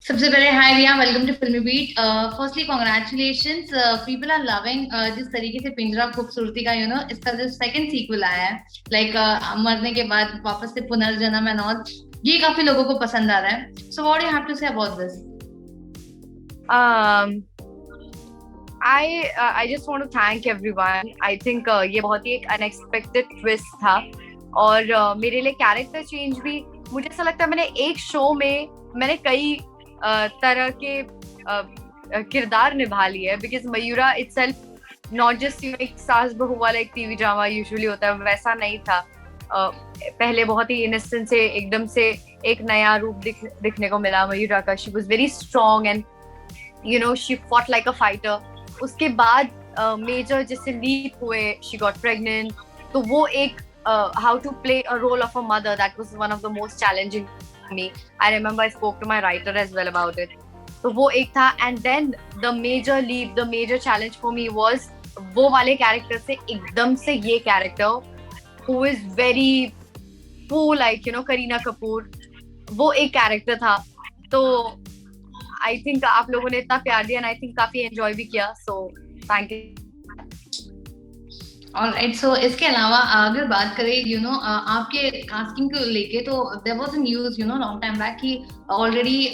सबसे पहले hi Riya, welcome to Filmi Beat. Firstly congratulations, people are loving जिस तरीके से पिंजरा खूबसूरती का इसका जो सेकंड सीक्वल आया है, लाइक मरने के बाद वापस से पुनर्जन्म एंड ऑल, ये काफी लोगों को पसंद आ रहा है। So what do you have to say about this? Um, I just want to thank everyone. I think ये बहुत ही एक अनएक्सपेक्टेड ट्विस्ट था और मेरे लिए कैरेक्टर चेंज भी मुझे ऐसा लगता है मैंने एक शो में मैंने कई तरह के किरदार निभा लिए हैं because Mayura itself not just एक सास बहू वाला एक टीवी ड्रामा यूजुअली होता है वैसा नहीं था। पहले बहुत ही इनोसेंट से एकदम से एक नया रूप दिखने को मिला मयूरा का। She was very strong and she fought like a fighter. उसके बाद मेजर जैसे लीप हुए, शी गॉट प्रेग्नेंट, तो वो एक how to play a role of a mother, that was one of the most challenging me. I remember I spoke to my writer as well about it. तो वो एक था and then the major leap, the major challenge for me was वो वाले character से एकदम से ये character who is very cool like Kareena Kapoor, वो एक कैरेक्टर था। तो आई थिंक आप लोगों ने इतना प्यार दिया एंड आई थिंक काफी एंजॉय भी किया, सो थैंक यू। ऑलराइट, सो इसके अलावा अगर बात करें आपके कास्टिंग को लेके, तो there was a news long time back कि ऑलरेडी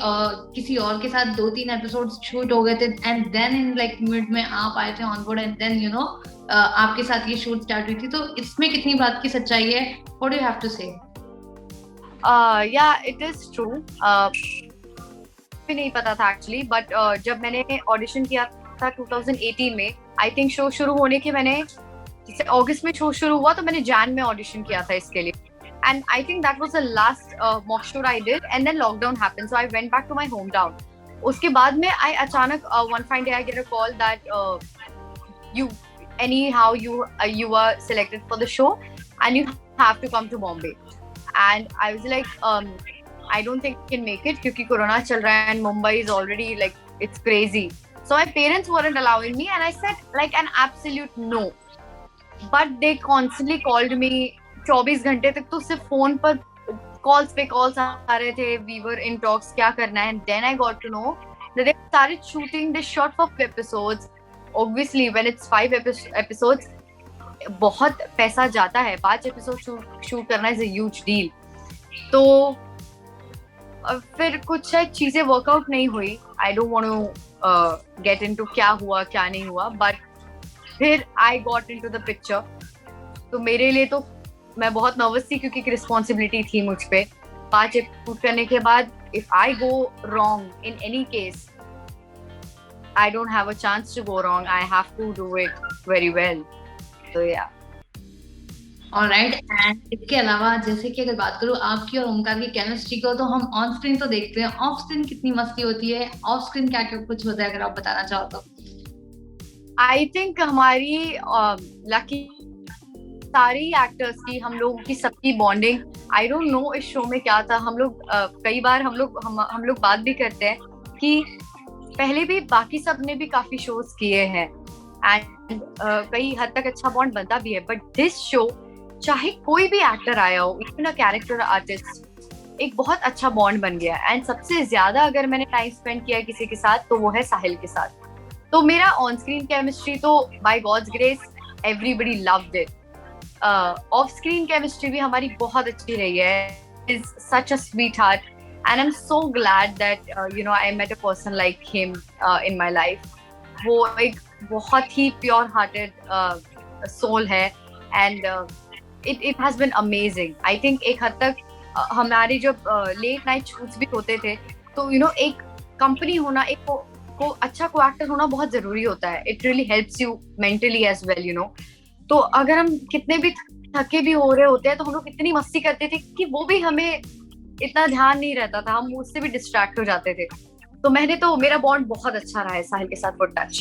किसी और के साथ 2-3 एपिसोड्स शूट हो गए थे and then in like mid में आप आए थे ऑन बोर्ड एंड देन आपके साथ ये शूट स्टार्ट हुई थी। तो इसमें कितनी बात की सच्चाई है? What do you have to say? या इट इज ट्रू। भी नहीं पता था एक्चुअली, बट जब मैंने ऑडिशन किया था 2018 में, आई थिंक शो शुरू होने के मैंने जैसे अगस्त में शो शुरू हुआ तो मैंने जैन में ऑडिशन किया था इसके लिए and I think that was the last mock show I did and then lockdown happened, so I went back to my home town. उसके बाद में आई अचानक one fine day I get a call that you anyhow you were selected for the show and you have to come to Bombay, and I was like I don't think I can make it क्योंकि corona चल रहा है and Mumbai is already like it's crazy, so my parents weren't allowing me and I said like an absolute no, but they constantly called me 24 घंटे तक, तो सिर्फ phone पर calls पे कॉल्स आ रहे थे, we were in talks क्या करना है, and then I got to know that they started shooting this shot for 5 episodes. Obviously when it's 5 episodes बहुत पैसा जाता है, 5 एपिसोड शूट करना इज अ ह्यूज डील। तो फिर कुछ शायद चीजें वर्कआउट नहीं हुई। I don't want to get into क्या हुआ क्या नहीं हुआ, बट फिर I got into the picture. तो मेरे लिए तो मैं बहुत नर्वस थी क्योंकि एक रिस्पॉन्सिबिलिटी थी मुझ पे। 5 एपिसोड करने के बाद if I go wrong in any case, I don't have a chance to go wrong. I have to do it very well. So yeah. Alright, and इसके अलावा जैसे कि अगर बात करूँ आपकी और ओमकार की केमिस्ट्री को, तो हम ऑन स्क्रीन तो देखते हैं, ऑफ स्क्रीन कितनी मस्ती होती है, ऑफ स्क्रीन क्या क्या कुछ होता है, अगर आप बताना चाहो तो। I think हमारी लकी सारी एक्टर्स की, हम लोगों की सबकी बॉन्डिंग, आई डोंट नो इस शो में क्या था। हम लोग कई बार हम लोग बात भी करते हैं कि पहले भी बाकी सब ने भी काफी शोज किए हैं एंड कई हद तक अच्छा बॉन्ड बनता भी है, बट दिस शो चाहे कोई भी एक्टर आया हो, इवन अ कैरेक्टर आर्टिस्ट, एक बहुत अच्छा बॉन्ड बन गया। एंड सबसे ज्यादा अगर मैंने टाइम स्पेंड किया है किसी के साथ तो वो है साहिल के साथ। तो मेरा ऑन स्क्रीन केमिस्ट्री तो by God's grace everybody loved it. Off screen chemistry भी हमारी बहुत अच्छी रही है। Is such a sweetheart and I'm so glad that I met a person like him in my life. वो एक बहुत ही pure hearted soul है and it has been amazing. I think एक हद तक हमारे जब late night shoots भी होते थे तो एक कंपनी होना, एक को अच्छा को एक्टर होना बहुत जरूरी होता है। It really helps you mentally as well. तो अगर हम कितने भी थके भी हो रहे होते हैं तो हम लोग इतनी मस्ती करते थे कि वो भी हमें इतना ध्यान नहीं रहता था, हम उससे भी डिस्ट्रैक्ट हो जाते थे। तो मेरा बॉन्ड बहुत अच्छा रहा है साहिल के साथ फॉर टच।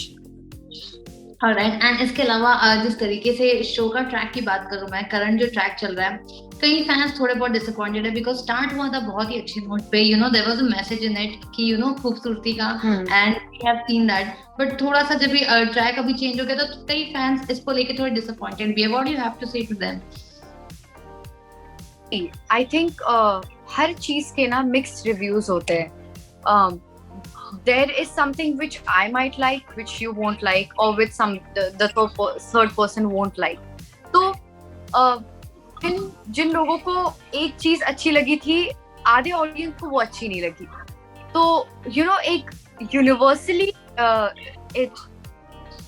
ऑलराइट, एंड इसके अलावा जिस तरीके से शो का ट्रैक की बात करूं मैं, करंट जो ट्रैक चल रहा है, कई फैंस थोड़े बहुत डिसअपॉइंटेड है बिकॉज स्टार्ट हुआ था बहुत ही अच्छे नोट पे, there was a message in it कि खूबसूरती का, and we have seen that, but थोड़ा सा जब ट्रैक अभी चेंज हो गया तो कई फैंस इसको लेके थोड़े डिसअपॉइंटेड भी है। What do you have to say to them? I think हर चीज के ना मिक्स्ड रिव्यूज होते हैं। there is something which I might like, which you won't like, or with the third person won't like. तो जिन लोगों को एक चीज अच्छी लगी थी, आधे ऑडियंस को वो अच्छी नहीं लगी. तो एक यूनिवर्सली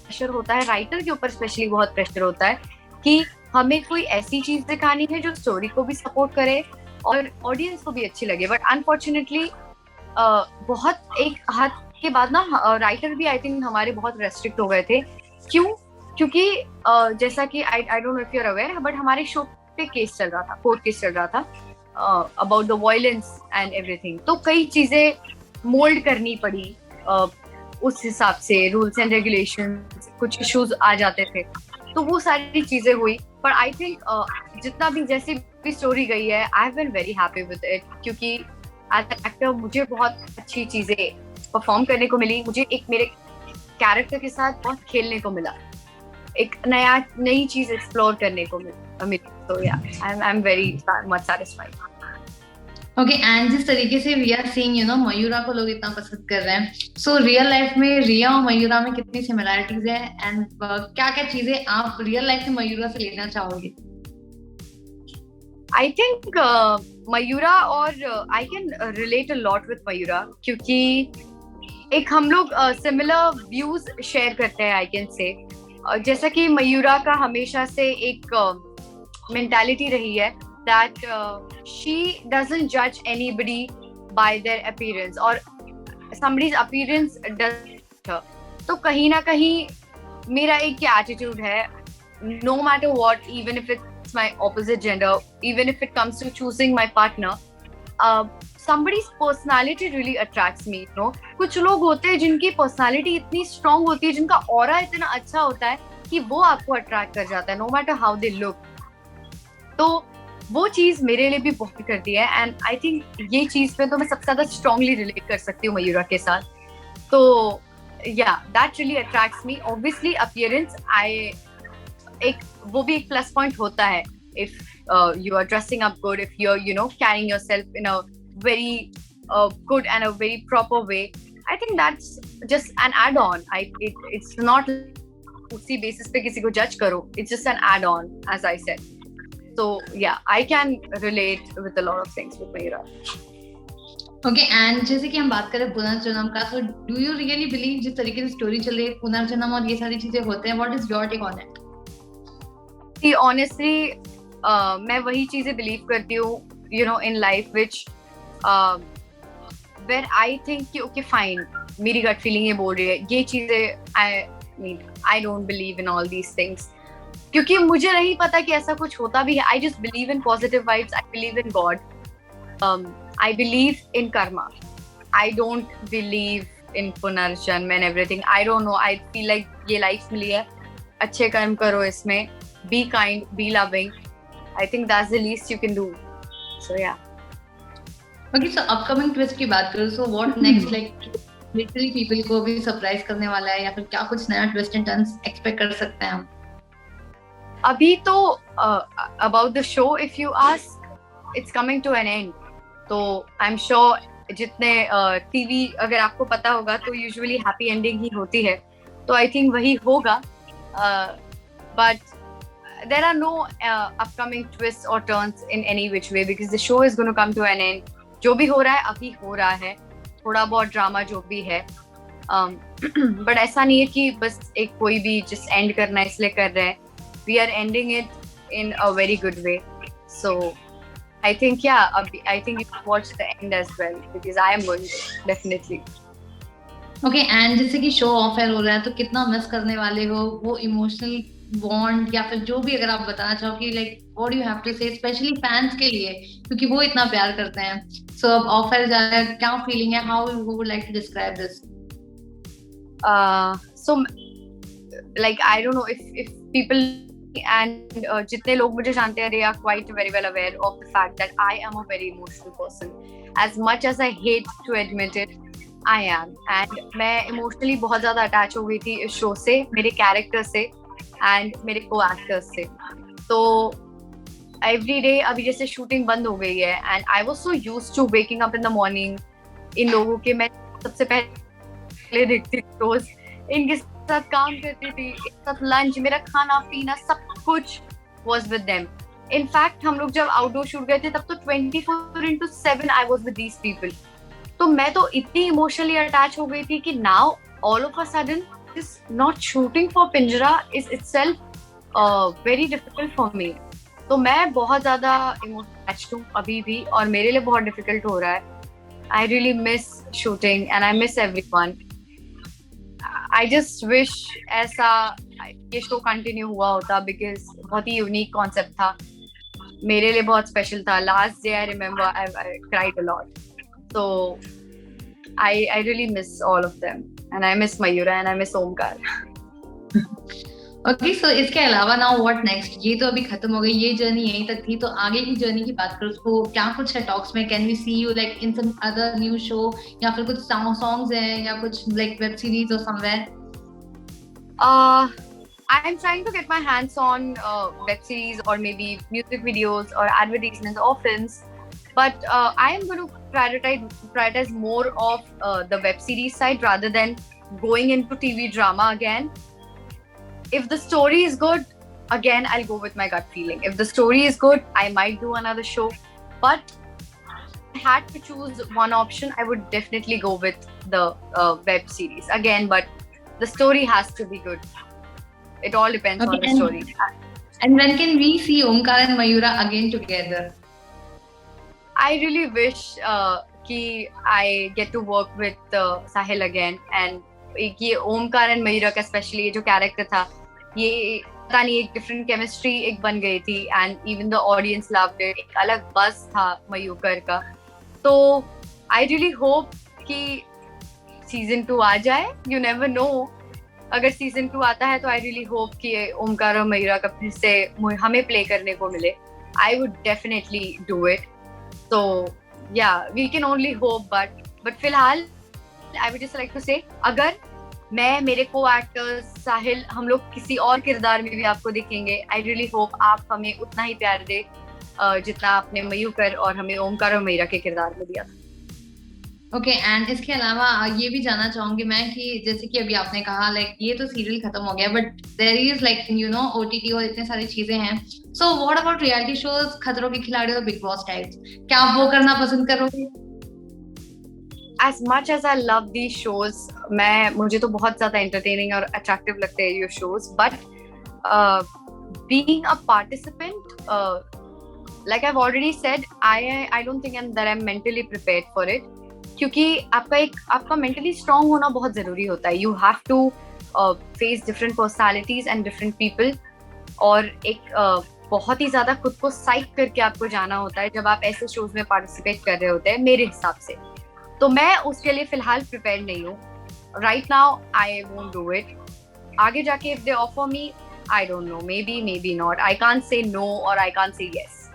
प्रेशर होता है, राइटर के ऊपर स्पेशली बहुत प्रेशर होता है कि हमें कोई ऐसी चीज दिखानी है जो स्टोरी को भी सपोर्ट करे और ऑडियंस को भी अच्छी लगे. बट अनफॉर्चुनेटली बहुत एक हद के बाद ना राइटर भी आई थिंक हमारे बहुत रेस्ट्रिक्ट हो गए थे. क्योंकि जैसा कि I don't know if you are aware, but हमारे शो पे केस चल रहा था, कोर्ट केस चल रहा था about the violence and everything. तो कई चीजें मोल्ड करनी पड़ी उस हिसाब से, रूल्स एंड रेगुलेशंस, कुछ इश्यूज आ जाते थे, तो वो सारी चीजें हुई. पर आई थिंक जितना भी जैसी भी स्टोरी गई है, I have been very happy with it, क्योंकि एज एन एक्टर मुझे बहुत अच्छी चीजें परफॉर्म करने को मिली. मुझे एक मेरे कैरेक्टर के साथ बहुत खेलने को मिला, एक नई चीज एक्सप्लोर करने को मिली. तो या I am very much satisfied. Okay, and जिस तरीके से वी आर सीइंग मयूरा को लोग इतना पसंद कर रहे हैं, सो रियल लाइफ में रिया और मयूरा में कितनी सिमिलरिटीज है, एंड क्या क्या चीजें आप रियल लाइफ में मयूरा से लेना चाहोगे? आई थिंक मयूरा, और I can relate a lot with Mayura, क्योंकि एक हम लोग सिमिलर व्यूज शेयर करते हैं. आई कैन से जैसा कि मयूरा का हमेशा से एक मेंटालिटी रही है that she doesn't judge anybody by their appearance, or somebody's appearance does her. तो कहीं ना कहीं मेरा एक एटीट्यूड है, no matter what, even if it's my opposite gender, even if it comes to choosing my partner, somebody's personality really attracts me. कुछ लोग होते हैं जिनकी पर्सनालिटी इतनी स्ट्रांग होती है, जिनका ऑरा इतना अच्छा होता है कि वो आपको अट्रैक्ट कर जाता है, no matter how they look. तो वो चीज मेरे लिए भी बहुत करती है, एंड आई थिंक ये चीज पे तो मैं सबसे ज्यादा स्ट्रांगली रिलेट कर सकती हूँ मयूरा के साथ. तो yeah that really attracts me. Obviously appearance एक वो भी एक प्लस पॉइंट होता है. If you are dressing up good, if you are carrying yourself in a very good and a very proper way, I think that's just an add on. It's not उसी basis पे किसी को जज करो, it's just an add on, as I said. So yeah, I can relate with a lot of things with Mayura. Okay, and जैसे कि हम बात करें पुनर्जन्म का, so do you really believe जिस तरीके से स्टोरी चल रही है पुनर्जन्म और ये सारी चीजें होते हैं, what is your take on it? See, honestly, मैं वही चीजें बिलीव करती हूँ, in life which where I think कि okay fine, मेरी gut feeling ये बोल रही है, ये चीजें I don't believe in all these things. क्योंकि मुझे नहीं पता कि ऐसा कुछ होता भी है. I just believe in positive vibes, I believe in God, I believe in karma. I don't believe in पुनर्जन्म and everything. I don't know, I feel like ये लाइफ मिली है, अच्छे कर्म करो इसमें, be kind, be loving. I think that's the least you can do. So yeah. Okay, so upcoming twist की बात करूं, so what next, like literally people को भी सरप्राइज करने वाला है, या फिर क्या कुछ नया ट्विस्ट एंड टर्न्स एक्सपेक्ट कर सकते हैं हम? अभी तो about the show, if you ask, it's coming to an end. तो I'm sure जितने टीवी अगर आपको पता होगा तो usually happy ending ही होती है, तो I think वही होगा. But there are no upcoming twists or turns in any which way, because the show is going to come to an end. जो भी हो रहा है अभी हो रहा है, थोड़ा बहुत ड्रामा जो भी है, but ऐसा नहीं है कि बस एक कोई भी just end करना है इसलिए कर रहे हैं. We are ending it in a very good way. So I think I think you should watch the end as well, because I am going to, definitely. Okay, and जैसे कि show off air हो रहा है, तो कितना miss करने वाले हो वो इमोशनल बॉन्ड, या फिर जो भी अगर आप बताना चाहो कि like what do you have to say specially fans के लिए, क्योंकि वो इतना प्यार करते हैं. सो अब ऑफ एयर जा रहा है, क्या फीलिंग है, how you would like to describe this? So like I don't know if people and जितने लोग मुझे जानते हैं, they are quite very well aware of the fact that I am a very emotional person. As much as I hate to admit it, I am. And मैं emotionally बहुत ज़्यादा attach हो गई थी इस show से, मेरे character से and मेरे co-actors से. तो every day अभी जैसे shooting बंद हो गई है, and I was so used to waking up in the morning, इन लोगों के मैं सबसे पहले लिए देखती थी रोज, इनके साथ काम करती थी, इनके साथ लंच, मेरा खाना पीना सब कुछ was with them. In fact, हम लोग जब आउटडोर शूट गए थे तब तो 24/7 I was with these people. तो मैं तो इतनी इमोशनली अटैच हो गई थी कि now all of a sudden this not shooting for पिंजरा is itself very difficult for me. तो मैं बहुत ज्यादा अटैच्ड हूँ अभी भी, और मेरे लिए बहुत डिफिकल्ट हो रहा है. I really miss shooting and I miss everyone. I just wish ऐसा ये शो कंटिन्यू हुआ होता, बिकॉज बहुत ही यूनिक कॉन्सेप्ट था, मेरे लिए बहुत स्पेशल था. Last day I remember I cried a lot. So I really miss all of them, and I miss Mayura and I miss Omkar. Okay, so इसके अलावा नाउ व्हाट नेक्स्ट? ये तो अभी खत्म हो गई, ये जर्नी यहीं तक थी, तो आगे की जर्नी की बात करो तो क्या कुछ है टॉक्स में? Can we see you like in some other new show, या फिर कुछ सॉन्ग्स हैं या कुछ लाइक वेब सीरीज और somewhere? I'm trying to get my hands on web series or maybe music videos or advertisements or films, but I am going to prioritize more of the web series side rather than going into TV drama again. If the story is good, again I'll go with my gut feeling. If the story is good, I might do another show, but if I had to choose one option, I would definitely go with the web series again, but the story has to be good. It all depends on the story. And when can we see Omkar and Mayura again together? I really wish कि I get to work with Sahil again, and ये Omkar and Mayura का specially जो character था, ये पता नहीं एक different chemistry एक बन गई थी, and even the audience loved it. एक अलग बस था मयूकर का. तो आई रियली होप कि सीजन 2 आ जाए. यू नेवर नो, अगर सीजन 2 आता है तो आई रियली होप कि ओमकार और मयूरा का फिर से हमें प्ले करने को मिले. I would definitely do it. So yeah we can only hope, but फिलहाल I would just like to say, अगर मैं, मेरे को एक्टर्स साहिल, हम लोग किसी और किरदार में भी आपको दिखेंगे, I really hope आप हमें उतना ही प्यार दे जितना आपने मयूकर और हमें ओमकार और मयूरा के किरदार में दिया था. ओके, एंड इसके अलावा ये भी जानना चाहूंगी मैं कि जैसे कि अभी आपने कहा लाइक ये तो सीरियल खत्म हो गया, but there is like you know OTT और इतने सारी चीजें हैं. So what about reality shows, खतरों के खिलाड़ी और बिग बॉस टाइप्स? क्या आप वो करना पसंद करोगे? As much as I love these shows, मुझे तो बहुत ज्यादा entertaining और attractive लगते हैं ये shows, but being a participant, like I've already said, I don't think that I'm mentally prepared for it, क्योंकि आपका mentally strong होना बहुत जरूरी होता है. You have to face different personalities and different people, और एक बहुत ही ज्यादा खुद को साइक करके आपको जाना होता है जब आप ऐसे shows में participate कर रहे होते हैं, मेरे हिसाब से. तो मैं उसके लिए फिलहाल प्रिपेयर नहीं हूँ. Right now I won't do it. आगे जाके if they offer me, I don't know, maybe not. I can't say no और आई कांट से यस.